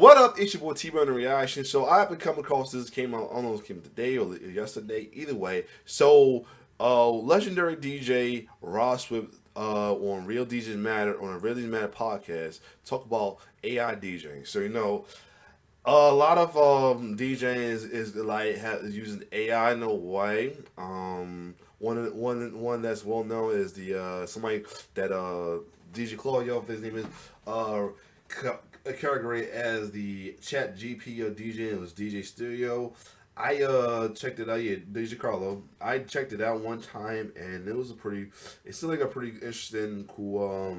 What up? It's your boy T-Bone Reaction. So I've been coming across this, came out, I don't know if it came today or yesterday, either way. So legendary DJ Ross with on Real DJs Matter on a Real DJs Matter podcast talk about AI DJing. So a lot of DJing is like using AI in a way. One that's well known is the somebody that DJ Claudio, his name is a category as the Chat GP of DJ. It was DJ Studio. I checked it out. Yeah, DJ Carlo. I checked it out one time, and it was It's still like a pretty interesting, cool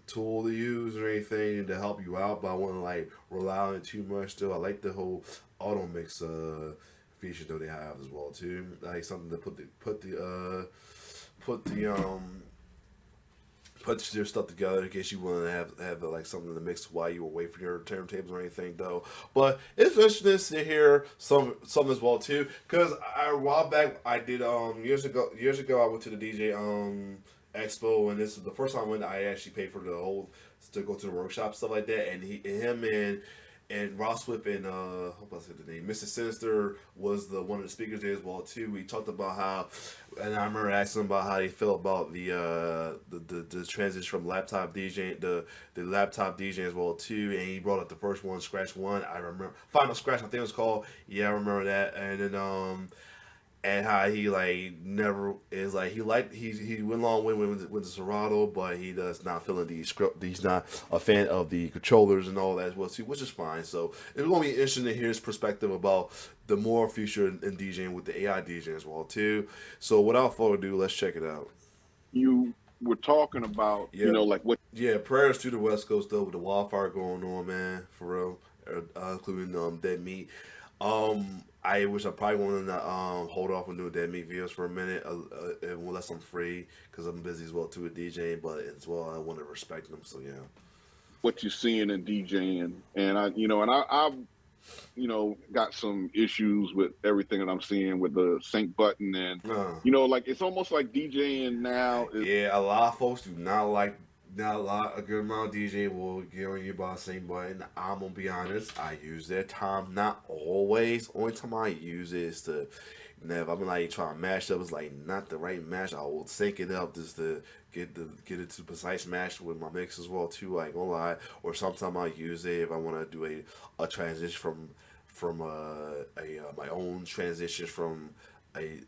tool to use or anything to help you out. But I wouldn't like rely on it too much. Still, I like the whole auto mix feature that they have as well too. Like something to put your stuff together in case you want to have like something to mix while you away from your turntables or anything though. But it's interesting to hear some as well too. Cause a while back I did years ago I went to the DJ expo, and this is the first time when I actually paid for the whole to go to the workshop stuff like that. And him and Ross Whip and what was the name? Mr. Sinister was one of the speakers there as well too. We talked about how, and I remember asking them about how they feel about the transition from laptop DJing the laptop DJing as well too. And he brought up the first one, Scratch One. I remember Final Scratch, I think it was called. Yeah, I remember that. And then and how he like never is like he went along with the Serato, but he does not feeling the script. He's not a fan of the controllers and all that as well too, which is fine. So it's gonna be interesting to hear his perspective about the more future in DJing with the AI DJing as well too. So without further ado, let's check it out. You were talking about, Yeah, like what yeah. Prayers to the West Coast though with the wildfire going on, man, for real, including dead meat. I wish I probably wanted to hold off on doing dead meat videos for a minute, unless I'm free, because I'm busy as well too with DJing. But as well, I want to respect them. So yeah. what you're seeing in DJing, and I've got some issues with everything that I'm seeing with the sync button, and Uh, like it's almost like DJing now is yeah, a lot of folks do not like. Not a lot. A good amount of DJ will get on you by the same button. I'm gonna be honest. I use that time. Not always. Only time I use it is to. If I'm like trying to mash up, it's like not the right mash. I will sync it up just to get it to precise match with my mix as well too. I ain't gonna lie. Or sometimes I use it if I want to do a transition from my own transition from a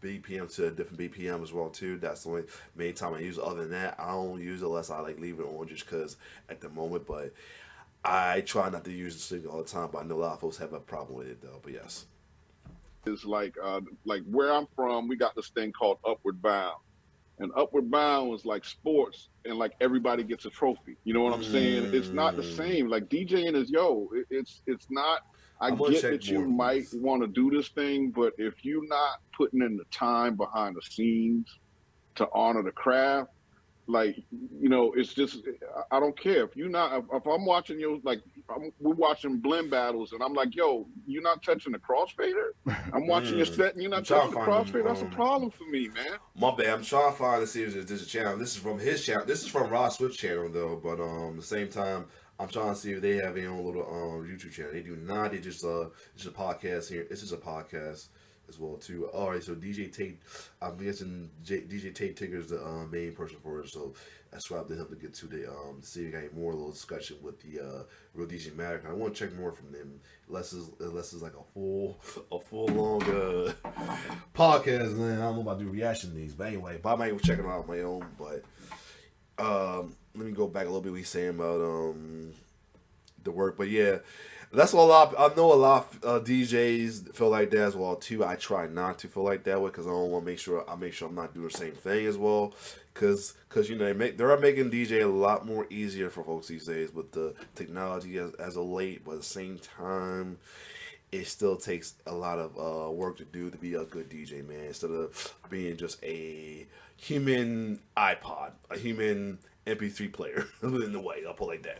BPM to a different BPM as well too. That's the only main time I use it. Other than that, I don't use it unless I like leave it on just because at the moment. But I try not to use the signal all the time. But I know a lot of folks have a problem with it though. But yes. like where I'm from, we got this thing called Upward Bound. And Upward Bound was like sports, and like everybody gets a trophy. You know what I'm saying? It's not the Mm, same. Like DJing is it's not. I I'm gonna get check that you more of might these. want to do this thing, but if you're not putting in the time behind the scenes to honor the craft, like it's just I don't care if you're not if I'm watching you like we're watching blend battles and I'm like, yo, you're not touching the crossfader. I'm watching your set and you're I'm not trying touching to the find them. crossfader. That's a problem for me, man. My bad. I'm trying to find to see if there's a channel. This is from his channel. This is from Ross Swift's channel though. But at the same time, I'm trying to see if they have their own little YouTube channel. They do not. They just it's a podcast here. This is a podcast as well too. All right. So DJ Tate, I'm guessing DJ Tate Tigger's the main person for it. So I subscribe to him to get to the to see if I get more little discussion with the Real DJ Matter. I want to check more from them. Unless it's like a full long podcast, man. I don't know about do reaction to these, but anyway, but I might check them out on my own. But let me go back a little bit. We saying about the work, but yeah, that's a lot. I know a lot of DJs feel like that as well too. I try not to feel like that way because I don't want to make sure I'm not doing the same thing as well. Because they're making DJ a lot more easier for folks these days with the technology as of late, but at the same time it still takes a lot of work to do to be a good DJ, man. Instead of being just a human iPod, a human MP3 player in the way. I'll put it like that.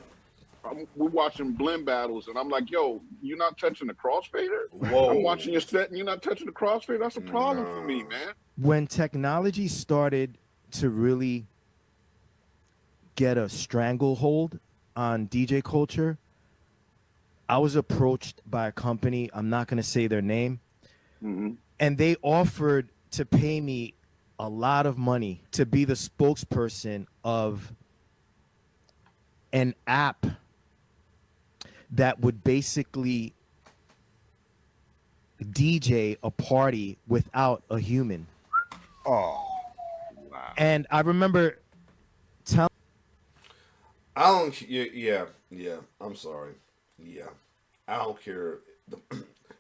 We're watching blend battles, and I'm like, yo, you're not touching the crossfader. I'm watching Whoa. your set, and you're not touching the crossfader. That's a problem for me, Nah. man. When technology started to really get a stranglehold on DJ culture, I was approached by a company. I'm not going to say their name, Mm-hmm. and they offered to pay me a lot of money to be the spokesperson of an app that would basically DJ a party without a human. Oh, Wow. And I remember telling I don't. Yeah, yeah, yeah. I'm sorry. Yeah, I don't care. The,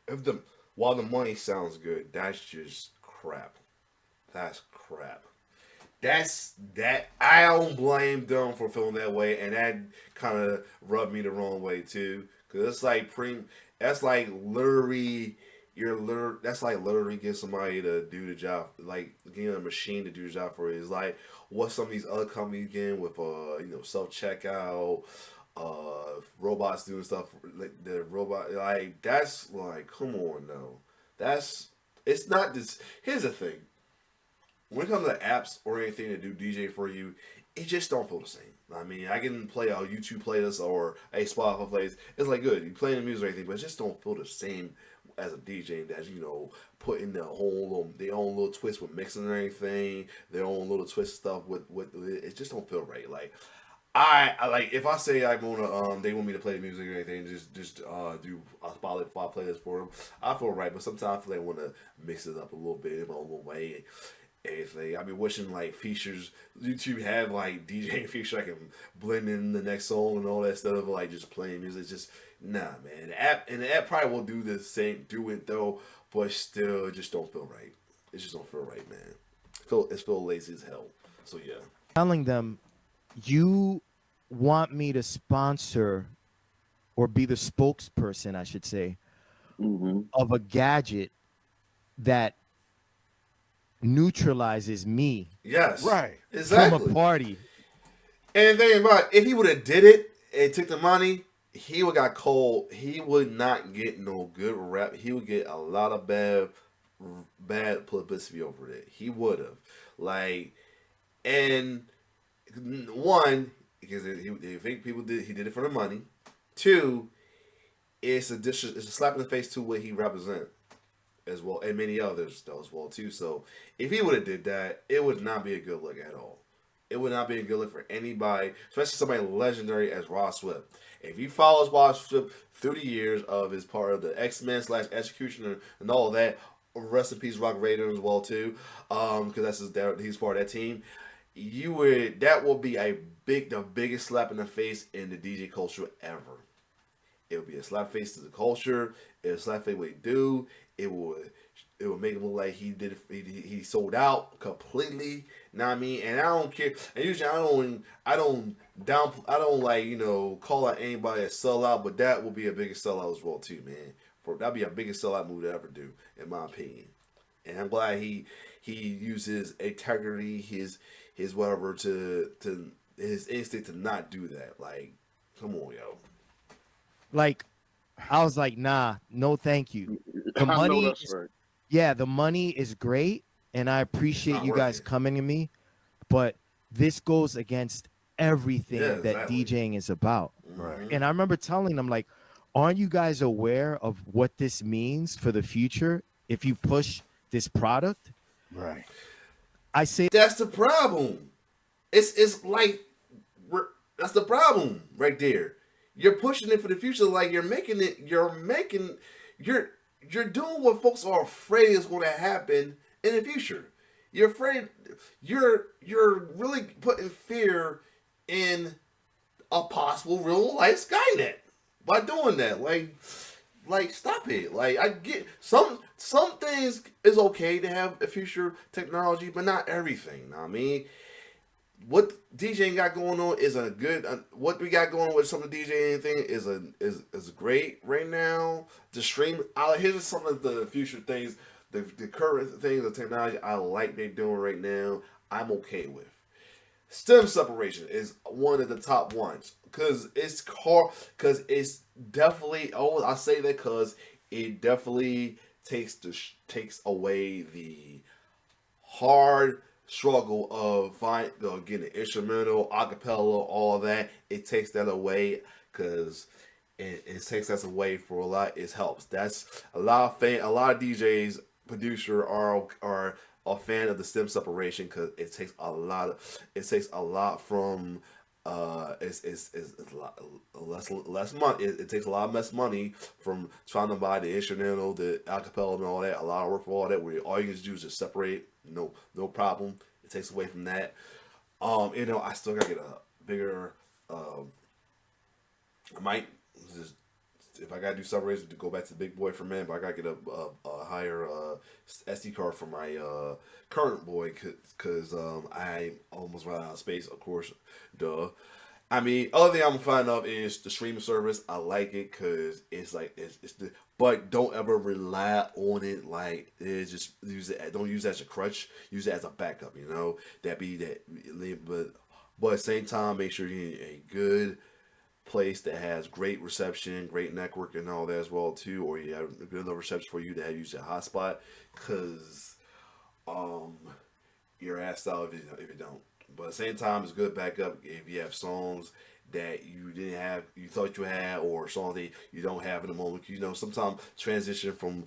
if the while the money sounds good, that's just crap. That's crap. That's that. I don't blame them for feeling that way, and that kind of rubbed me the wrong way too. Cause it's like That's like literally. That's like literally getting somebody to do the job, like getting a machine to do the job for you. It's like what some of these other companies getting with self checkout, robots doing stuff like the robot. Like that's like come on no, that's it's not this. Here's the thing: when it comes to apps or anything to do DJ for you, it just don't feel the same. I mean, I can play a YouTube playlist or a Spotify playlist. It's like good, you playing the music or anything, but it just don't feel the same as a DJ that's putting their own little twist with mixing and everything, their own little twist stuff with it. It just don't feel right. Like I like if I say I'm gonna they want me to play the music or anything, just do a Spotify playlist for them. I feel right, but sometimes I feel like I want to mix it up a little bit in my own little way. Anything. I be wishing like features YouTube have like DJing feature I can blend in the next song and all that stuff like just playing music. It's just nah man. The app probably will do it though, but still it just don't feel right. It just don't feel right, man. Feel lazy as hell. So yeah. them, you want me to sponsor or be the spokesperson, I should say, Mm-hmm. of a gadget that neutralizes me Yes. right. from a Exactly. party. And the thing about it, if he would have did it and took the money, he would got cold. He would not get no good rap. He would get a lot of bad publicity over it. He would have like and one because he think people did he did it for the money. Two, it's a slap in the face to what he represents as well, and many others though as well too. So if he would have did that, it would not be a good look at all. It would not be a good look for anybody, especially somebody legendary as Ross Swift. If you follow Ross Swift through the years of his part of the X-Men / Executioner and all that, rest in peace Rock Raider as well too, because he's part of that team. That will be the biggest slap in the face in the DJ culture ever. It would be a slap face to the culture. It would slap face what he do. It would it would make him look like he did it, he sold out completely. Know what I mean? And I don't care. And usually I don't like call out anybody a sellout, but that will be a biggest sellout as well too, man. That'd be a biggest sellout move to ever do, in my opinion. And I'm glad he uses integrity, his whatever to his instinct to not do that. Like, come on, yo. Like, I was like, nah, no, thank you. The I know money that's is, right. yeah, the money is great, and I It's appreciate not you worth guys it. coming to me, but this goes against Yeah, everything that exactly. DJing is about. Right. Hmm. And I remember telling them, like, aren't you guys aware of what this means for the future if you push this product? Right. I say, That's the problem. It's like that's the problem right there. You're pushing it for the future, like you're you're doing what folks are afraid is going to happen in the future. You're afraid. You're really putting fear in a possible real life Skynet by doing that. Like stop it. Like I get some things is okay to have a future technology, but not everything. Know what I mean, what DJing got going on is a good. What we got going on with some of the DJing thing is great right now. The stream. Here's some of the future things, the current things, the technology I like they doing right now. I'm okay with. Stem separation is one of the top ones because it's hard. Because it's definitely. Oh, I say that because it definitely takes away the hard. struggle of getting the instrumental, acapella, all that. It takes that away because it takes us away for a lot. It helps. That's a lot of DJs, producer are a fan of the stem separation because it takes a lot from it's a lot less money. It takes a lot less money from trying to buy the instrumental, the acapella, and all that. A lot of work for all that. Where all you can do is just separate. No problem. It takes away from that. I still gotta get a bigger. I might just if I gotta do separations to go back to the big boy for men, but I gotta get a higher SD card for my current boy because I almost ran out of space. Of course, duh. I mean, other thing I'm a fan of is the streaming service. I like it because it's the but don't ever rely on it like it's just don't use it as a crutch. Use it as a backup. But at the same time, make sure you're in a good place that has great reception, great network, and all that as well too, or you have good enough reception for you to have use a hotspot, because um you're asked out if you don't. But at the same time, it's good backup if you have songs that you didn't have, you thought you had, or songs that you don't have in the moment. Sometimes transition from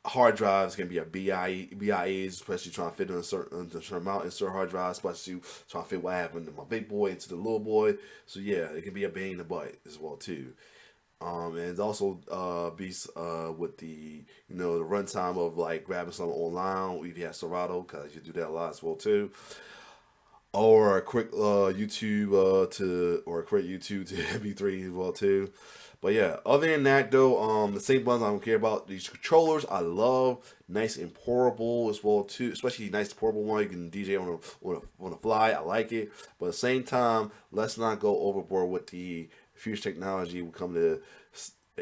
hard drives can be a BIAs, especially trying to fit in a certain amount in certain hard drives, especially trying to fit what happened to my big boy into the little boy. So yeah, it can be a pain in the butt as well too. And also beats with the runtime of like grabbing something online, if you have Serato, because you do that a lot as well too. Or a quick YouTube or a quick YouTube to MP3 as well too. But yeah, other than that though, the same buttons I don't care about. These controllers I love, nice and portable as well too. Especially nice portable one you can DJ on the fly. I like it, but at the same time, let's not go overboard with the future technology. Will come to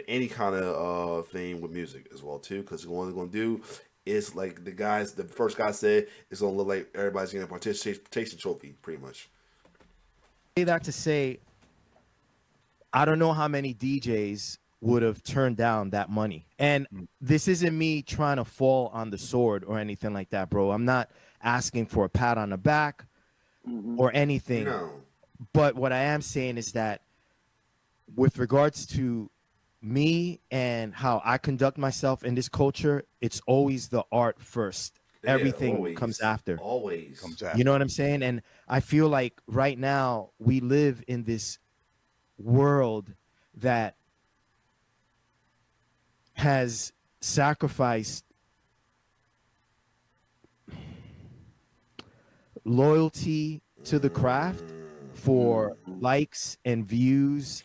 any kind of thing with music as well too, because what they're gonna do is like the first guy said, it's gonna look like everybody's getting a participation trophy, pretty much. Say that to say, I don't know how many DJs would have turned down that money. And this isn't me trying to fall on the sword or anything like that, bro. I'm not asking for a pat on the back or anything. No. But what I am saying is that with regards to me and how I conduct myself in this culture, it's always the art first. Yeah, Everything always, comes after. Always. Comes after. You know what I'm saying? And I feel like right now we live in this world that has sacrificed loyalty to the craft for likes and views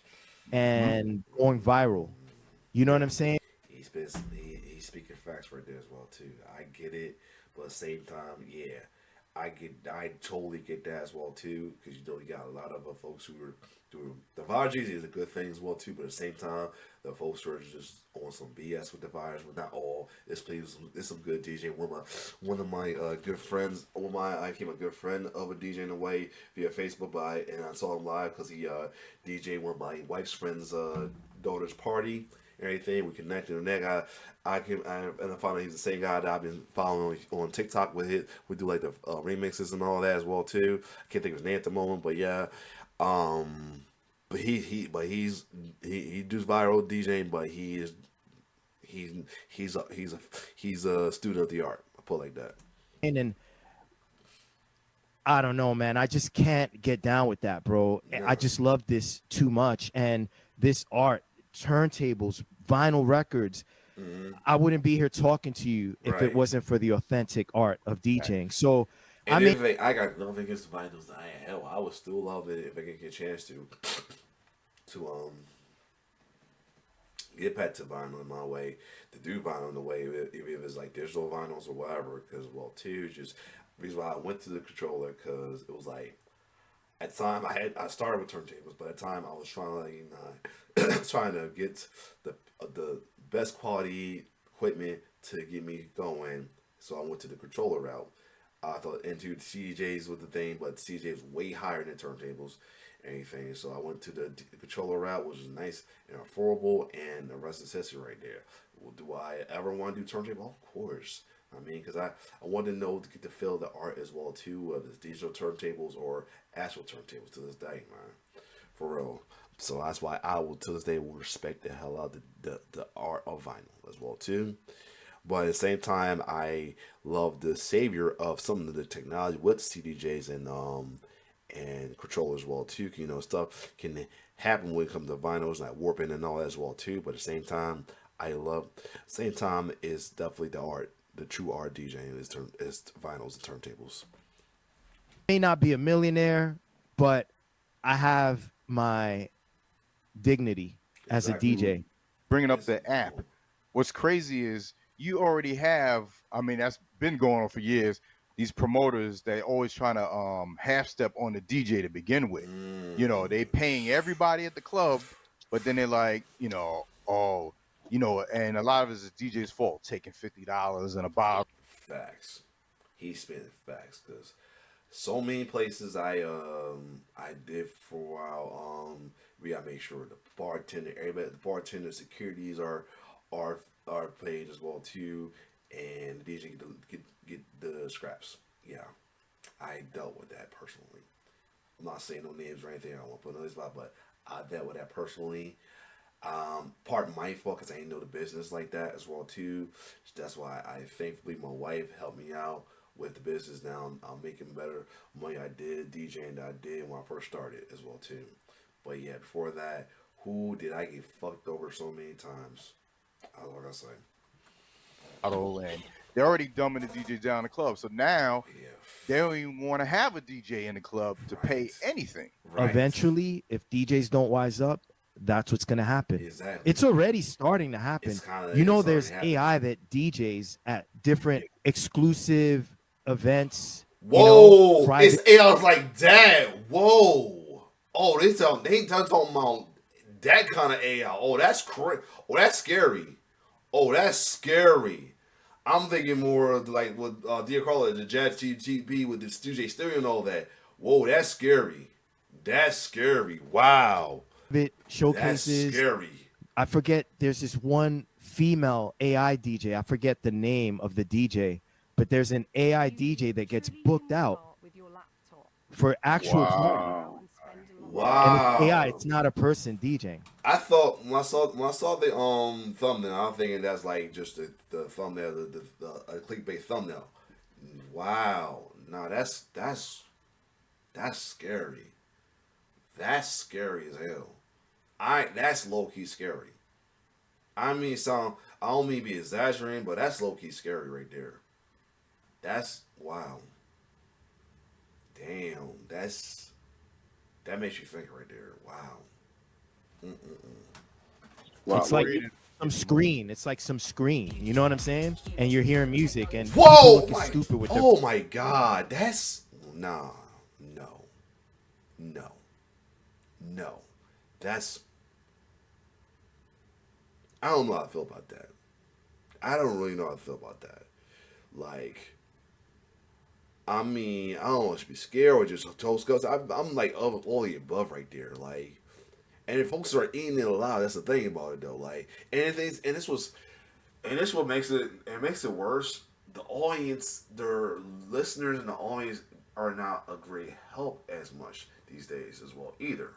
and going viral. You know what I'm saying? He's speaking facts right there as well too. I get it, but at the same time, yeah, I totally get that as well too, because you got a lot of folks who are doing the Vajis is a good thing as well too, but at the same time, the folks who are just on some BS with the virus, but not all. There's some good DJ. One of my good friends, I became a good friend of a DJ in a way via Facebook, and I saw him live because he DJ one of my wife's friends' daughter's party. Everything we connected, and that guy, and I found out he's the same guy that I've been following on TikTok with it. We do like the remixes and all that as well too. I can't think of his name at the moment, but yeah, but he does viral DJing, but he's a student of the art. I put it like that. And I don't know, man. I just can't get down with that, bro. No. I just love this too much. And this art, turntables, vinyl records, I wouldn't be here talking to you if Right. it wasn't for the authentic art of DJing. So, And I mean, I got nothing against vinyls. I would still love it if I could get a chance to get back to vinyl in my way, to do vinyl in the way, even if it's like digital vinyls or whatever. Because just the reason why I went to the controller, because it was like at the time I started with turntables, but at the time I was trying to trying to get the best quality equipment to get me going. So I went to the controller route. I thought into the CJs was the thing, but CJ was way higher than turntables, anything. So I went to the controller route, which is nice and affordable, and the rest is history right there. Well, do I ever want to do turntable? Of course. I mean, because I want to know to get the feel of the art as well too, whether it's digital turntables or actual turntables to this day, man, for real. So that's why I will to this day will respect the hell out of the art of vinyl as well too. But at the same time, I love the savior of some of the technology with CDJs and controllers as well too. You know, stuff can happen when it comes to vinyls, like warping and all that as well too. But at the same time, I love. Same time is definitely the art, the true art DJing is vinyls and turntables. May not be a millionaire, but I have my dignity as a Exactly. DJ. Bringing up Yes. the app. What's crazy is you already have. I mean, that's been going on for years. These promoters, they always trying to half step on the DJ to begin with. You know, they paying everybody at the club, but then they're like, oh, and a lot of it is the DJ's fault, taking $50 and a bottle. Facts. He's spending facts because so many places I did for a while. We gotta make sure the bartender, everybody, the bartender, securities are are paid as well too, and the DJ get the scraps. Yeah, I dealt with that personally. I'm not saying no names or anything. I don't want to put no spot, but I dealt with that personally. Part of my fault because I didn't know the business like that as well too. That's why I thankfully my wife helped me out with the business. Now I'm making better money. I did DJing that I did when I first started as well too. But yeah, before that, who did I get fucked over so many times? That's what I gotta say. And they're already dumbing the DJ down in the club. So now Yeah, they don't even want to have a DJ in the club to pay right, anything. right, Eventually, if DJs don't wise up, that's what's gonna happen. exactly. It's already starting to happen. It's kind of You know, it's already there's happening. AI that DJs at different exclusive events, Whoa! It's private. I was like that. Whoa! Oh, they talking about that kind of AI. Oh, that's crazy. Oh, that's scary. Oh, that's scary. I'm thinking more of like what Dear Carla, the Jazz GP with the DJ Stereo and all that. Whoa, that's scary. That's scary. Wow, private that's showcases. scary. I forget. There's this one female AI DJ. I forget the name of the DJ, but there's an AI DJ that gets booked out for actual party, Wow. and it's AI. Wow. It's not a person DJing. I thought when I saw the thumbnail, I'm thinking that's like just the thumbnail, the a clickbait thumbnail. Wow, no, that's scary. That's scary as hell. That's low key scary. I mean, I don't mean to be exaggerating, but that's low key scary right there. That's wow. Damn, that makes you think right there. Wow. Wow. It's like Created- some screen. It's like some screen. You know what I'm saying? And you're hearing music and people Whoa! looking stupid with their. Oh my God! That's nah, no, no, no. That's I don't know how I feel about that. I don't really know how I feel about that. Like, I mean, I don't want to be scared or just toast because I'm like of all the above right there. Like, and if folks are eating it aloud, that's the thing about it though. Like, and this what makes it worse. The audience, their listeners, and the audience are not a great help as much these days as well either.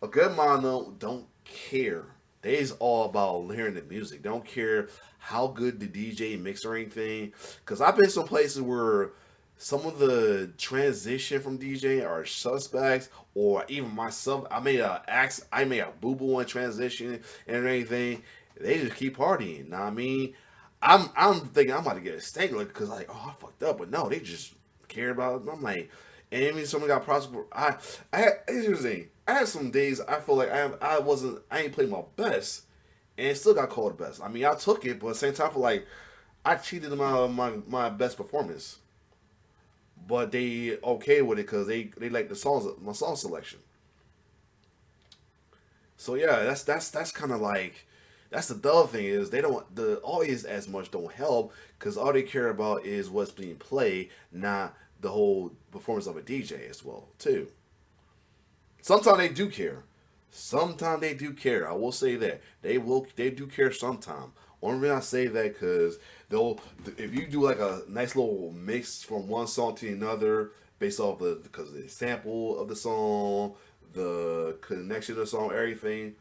A good mono don't care. They is all about hearing the music. They don't care how good the DJ mix or anything. Cause I've been some places where some of the transition from DJ are suspects, or even myself. I made a boo boo in transition and anything. They just keep partying. Know what I mean, I'm thinking I'm about to get a steak because like oh I fucked up, but no, they just care about it. I'm like, and even someone got prosecuted. Here's the thing. I had some days I feel like I ain't played my best, and it still got called best. I mean I took it, but at the same time I feel like I cheated in my best performance. But they okay with it because they like my song selection. So yeah, that's kind of like that's the other thing is they don't the audience as much don't help because all they care about is what's being played, not the whole performance of a DJ as well too. Sometimes they do care. Sometimes they do care. I will say that they do care sometime Only reason I say that because they'll if you do like a nice little mix from one song to another based off because of the sample of the song, the connection of the song, everything,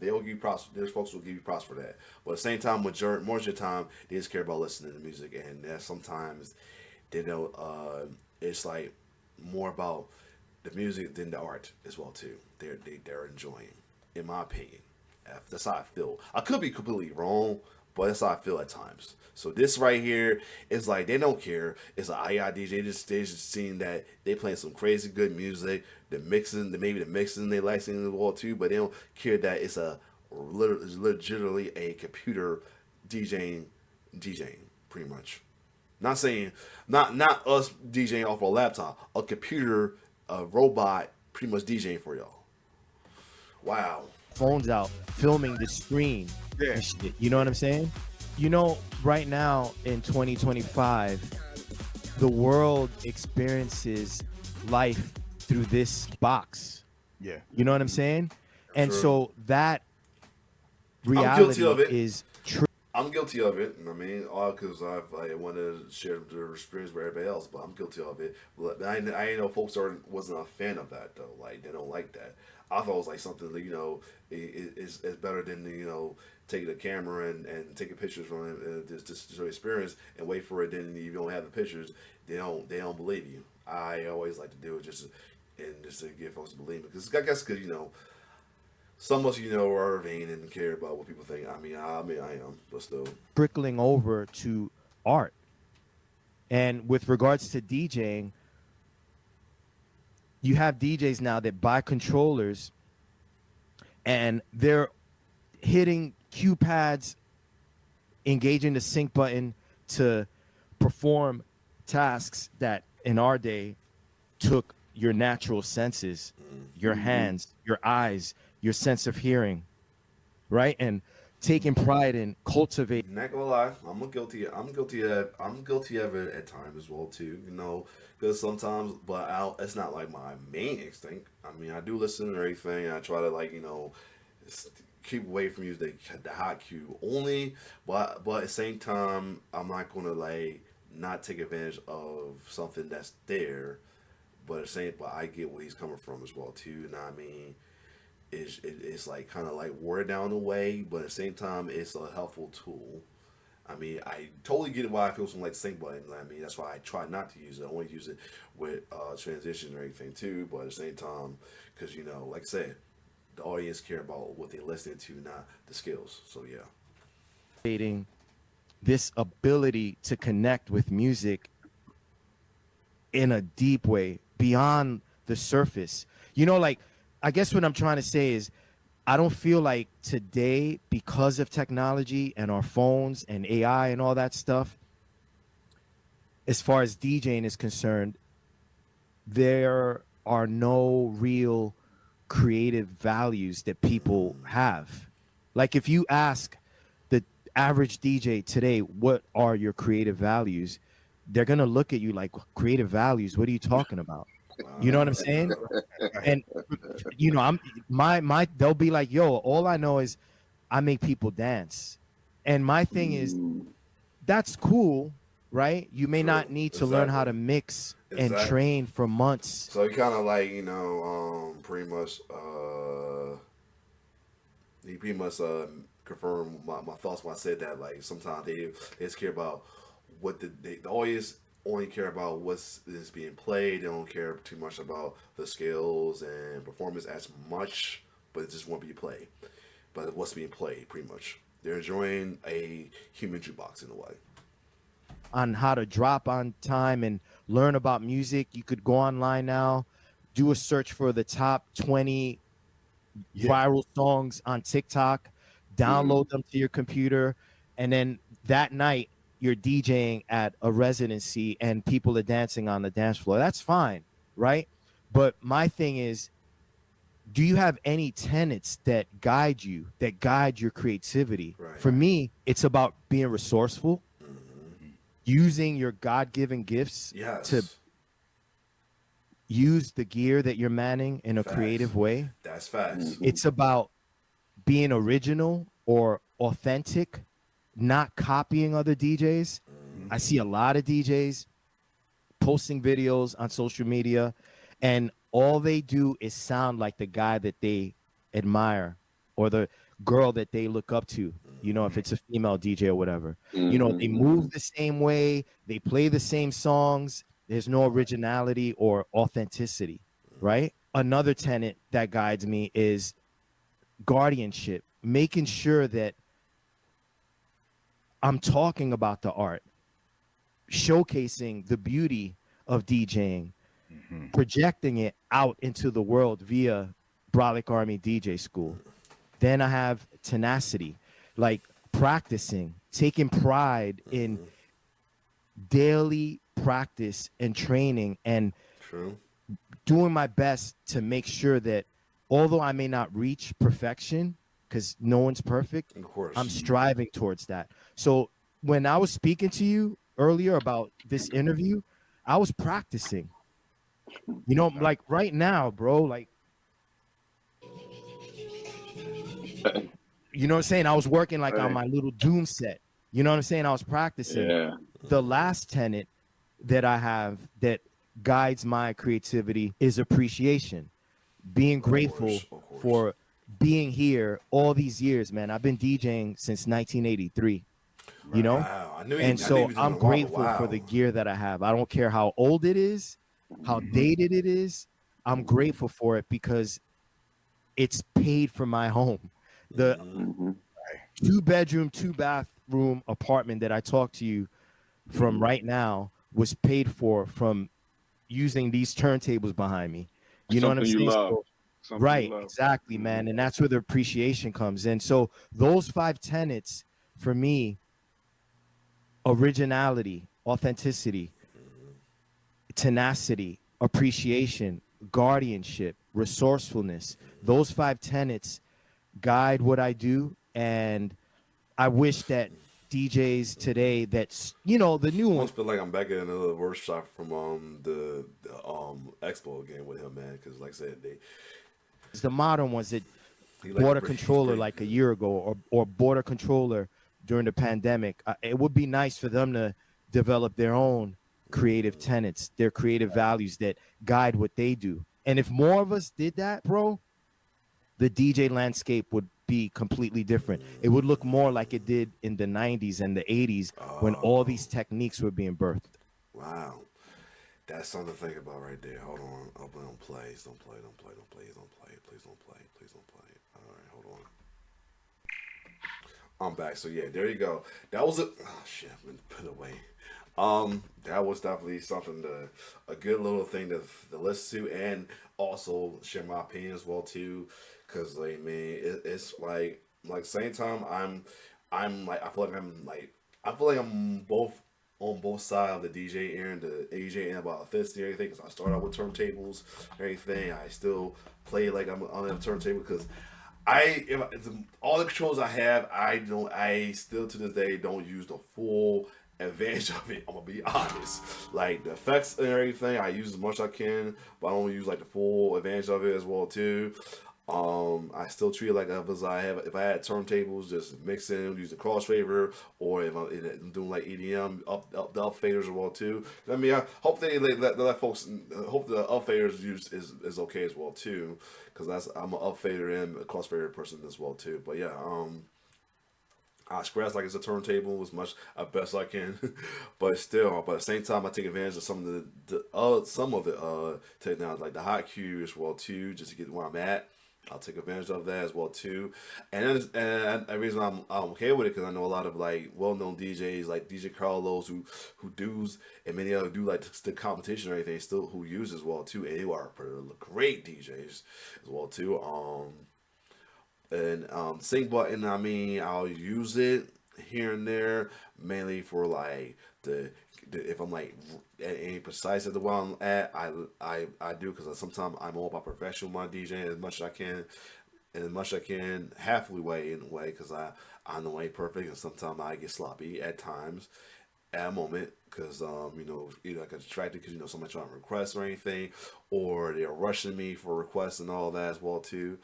they'll give you props. There's folks will give you props for that. But at the same time, most of the time, they just care about listening to music, and that sometimes they know it's like more about the music than the art as well too. They're enjoying, in my opinion. That's how I feel. I could be completely wrong, but that's how I feel at times. So this right here is like they don't care. It's an AI DJ. They just seeing that they playing some crazy good music. Maybe the mixing they like singing as well too, but they don't care that it's legitimately a computer DJing pretty much. Not saying not us DJing off our laptop, a computer, a robot pretty much DJing for y'all. Wow. Phones out, filming the screen. Yeah. And shit. You know what I'm saying? You know, right now in 2025, the world experiences life through this box. Yeah. You know what I'm saying? And True. so that I'm guilty of reality it. is true. I'm guilty of it. I mean, all because I want to share the experience with everybody else, but I'm guilty of it. But I know folks wasn't a fan of that though. Like they don't like that. I thought it was like something that it's better than taking a camera and taking pictures from it, just experience and wait for it. Then you don't have the pictures. They don't believe you. I always like to do it just to get folks to believe me because I guess because some of us, are vain and care about what people think. I mean, I am, but still. Trickling over to art. And with regards to DJing, you have DJs now that buy controllers and they're hitting cue pads, engaging the sync button to perform tasks that in our day took your natural senses, your hands, your eyes, your sense of hearing, right? And taking pride in cultivating. Not gonna lie, I'm guilty of it at times as well too. Because sometimes, but it's not like my main instinct. I mean, I do listen to everything. I try to keep away from using the hot cue only. But at the same time, I'm not gonna not take advantage of something that's there. But I get where he's coming from as well too. And I mean. It's like kind of like watered down a way, but at the same time, it's a helpful tool. I mean, I totally get why I feel something like sync button. I mean, that's why I try not to use it. I only use it with transitions or anything too. But at the same time, because like I said, the audience care about what they're listening to, not the skills. So yeah. This ability to connect with music in a deep way beyond the surface. I guess what I'm trying to say is I don't feel like today, because of technology and our phones and AI and all that stuff, as far as DJing is concerned, there are no real creative values that people have. Like if you ask the average DJ today, what are your creative values? They're going to look at you like, creative values? What are you talking about? You know what I'm saying? And they'll be like, yo, all I know is I make people dance. And my thing is, that's cool, right? You may not need to learn how to mix and train for months. So you kind of pretty much confirmed my thoughts when I said that. Like sometimes they just care about what the audience only care about what's is being played. They don't care too much about the skills and performance as much, but it just won't be played. But what's being played, pretty much. They're enjoying a human jukebox in a way. On how to drop on time and learn about music, you could go online now, do a search for the top 20 viral songs on TikTok, download them to your computer, and then that night, you're DJing at a residency and people are dancing on the dance floor. That's fine, right? But my thing is, do you have any tenets that guide your creativity? Right. For me, it's about being resourceful, using your God-given gifts to use the gear that you're manning in a creative way. That's facts. It's about being original or authentic, not copying other DJs. I see a lot of DJs posting videos on social media, and all they do is sound like the guy that they admire or the girl that they look up to. You know, if it's a female DJ or whatever, you know, they move the same way, they play the same songs. There's no originality or authenticity, right? Another tenet that guides me is guardianship, making sure that I'm talking about the art, showcasing the beauty of DJing, projecting it out into the world via Brolic Army DJ School. Then I have tenacity, like practicing, taking pride in daily practice and training, and True. doing my best to make sure that although I may not reach perfection, because no one's perfect, Of course. I'm striving towards that. So when I was speaking to you earlier about this interview, I was practicing. You know, like right now, bro, like, you know what I'm saying? I was working like on my little doom set. You know what I'm saying? I was practicing. Yeah. The last tenet that I have that guides my creativity is appreciation. Being grateful of course. for being here all these years, man. I've been DJing since 1983. You know? Wow. I knew And you so was doing I'm a while, but grateful for wow. the gear that I have. I don't care how old it is, how dated it is. I'm grateful for it because it's paid for my home. The 2-bedroom, 2-bathroom apartment that I talked to you from right now was paid for from using these turntables behind me. You know what I'm Something you saying? love. So, Something right, you love. exactly, man. And that's where the appreciation comes in. So those 5 tenets for me: originality, authenticity, tenacity, appreciation, guardianship, resourcefulness. Those 5 tenets guide what I do. And I wish that DJs today, that's, you know, the new I one, almost feel like I'm back in another workshop from the expo again with him, man. Because like I said, the modern ones that he like bought a he's controller great. like a year ago, or bought a controller during the pandemic. It would be nice for them to develop their own creative tenets, their creative values that guide what they do. And if more of us did that, bro, the DJ landscape would be completely different. It would look more like it did in the 90s and the 80s when all these techniques were being birthed. Wow. That's something to think about right there. Hold on. Oh, don't play. Don't play. Don't play. Don't play. Don't play. Please don't play. Please don't play. All right, hold on. I'm back. So yeah, there you go. That was a shit. I'm gonna put it away. That was definitely something a good little thing to listen to, and also share my opinion as well too. Cause like man, it's like same time I'm like I feel like I'm both on both sides of the DJ and the AJ and about authenticity and everything. Cause I started out with turntables, and everything. I still play like I'm on a turntable because if all the controls I have, I still to this day don't use the full advantage of it. I'm gonna be honest. Like the effects and everything, I use as much as I can, but I don't use like the full advantage of it as well too. I still treat it like if I had turntables, just mixing, using crossfader, or if I'm doing like EDM the up faders as well too. I mean, I hope they let folks hope the up faders use is okay as well too, because I'm an up fader and a crossfader person as well too. But yeah, I express like it's a turntable as much as best I can, but at the same time, I take advantage of some of the technology like the hot queue as well too, just to get where I'm at. I'll take advantage of that as well too, and the reason I'm okay with it because I know a lot of like well-known DJs like DJ Carlos who does and many other do like the competition or anything still who use as well too, and who are great DJs as well too. And sync button, I mean, I'll use it here and there, mainly for like if I'm like ain't precise at the one I'm at, I do because sometimes I'm all about perfection with my DJing as much as I can, and as much as I can halfway way in a way because I know I ain't perfect and sometimes I get sloppy at times at a moment because you know either I get distracted because you know somebody trying to request or anything, or they're rushing me for requests and all that as well too.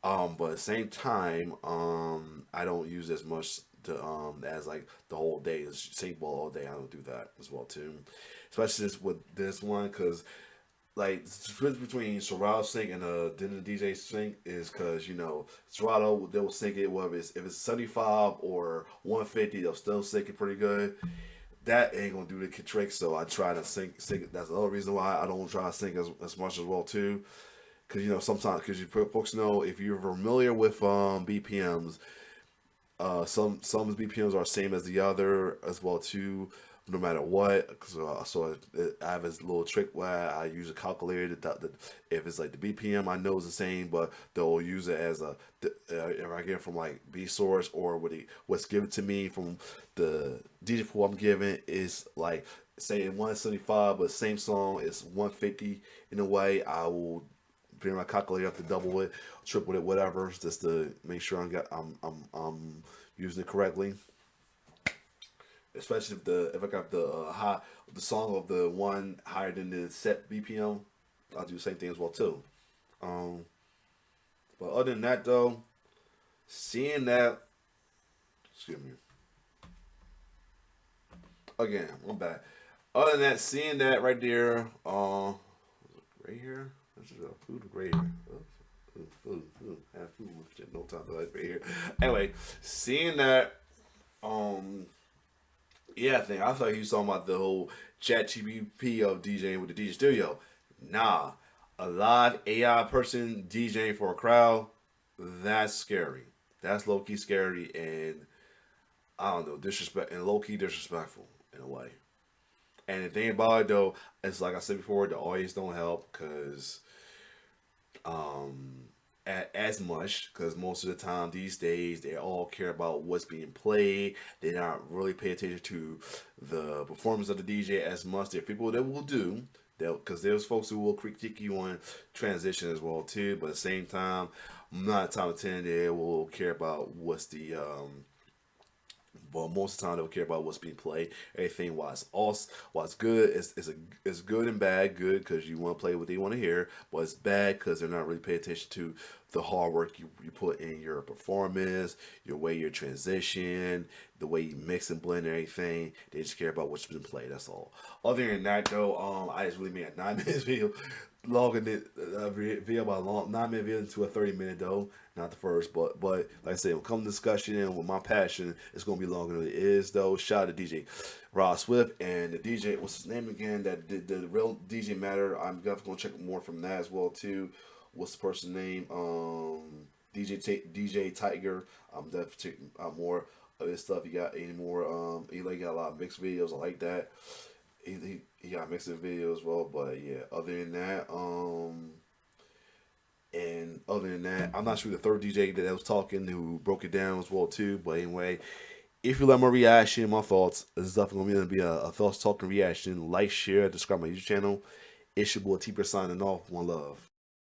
But at the same time, I don't use as much as like the whole day is sync ball all day. I don't do that as well too, especially with this one because like the difference between Serato sync and then the DJ sync is because Serato they'll sync it whether if it's 75 or 150 they'll still sync it pretty good. That ain't gonna do the trick, so I try to sync it. That's the other reason why I don't try to sync as much as well too, because sometimes because you folks know if you're familiar with BPMs, some BPMs are same as the other as well too, no matter what. I have this little trick where I use a calculator if it's like the BPM I know is the same, but they'll use it as if I get it from like B source or what's given to me from the DJ pool I'm given is like say 175, but same song is 150. In a way, I will bring my calculator up to double it, triple it, whatever, just to make sure I'm using it correctly. Especially if I got the song of the one higher than the set BPM, I'll do the same thing as well too. But other than that though, seeing that, excuse me. Again, I'm back. Other than that, seeing that right there, right here. This is a food gray hair. Food. Have food. No time to like right here. Anyway, seeing that, yeah, I thought he was talking about the whole chat GBP of DJing with the DJ Studio. Nah, a live AI person DJing for a crowd, that's scary. That's low key scary and I don't know, disrespect and low key disrespectful in a way. And the thing about it though, it's like I said before, the audience don't help because as much because most of the time these days they all care about what's being played. They not really pay attention to the performance of the DJ as much. There are people that will do that because there's folks who will critique you on transition as well too. But at the same time, not time of 10 they will care about what's the but most of the time they don't care about what's being played. Everything what's good is good and bad. Good because you want to play what they want to hear, but it's bad because they're not really paying attention to the hard work you put in your performance, your way you transition, the way you mix and blend everything. They just care about what's been played. That's all. Other than that though, I just really made a 9 minute video. Longer than video by 9 minute video to a 30 minute though. Not the first, but like I said, when come discussion and with my passion, it's gonna be longer than it is though. Shout out to DJ Ross Swift and the DJ, what's his name again? That did the real DJ Matter. I'm definitely gonna check more from that as well too. What's the person's name? DJ Tiger. I'm definitely checking out more of his stuff. You got any more? He got a lot of mixed videos. I like that. He got mixing videos as well, but yeah. Other than that, I'm not sure the third DJ that I was talking who broke it down as well too. But anyway, if you like my reaction, my thoughts, this is definitely going to be a thoughts talking reaction. Like, share, subscribe my YouTube channel. It's your boy T signing off. One love.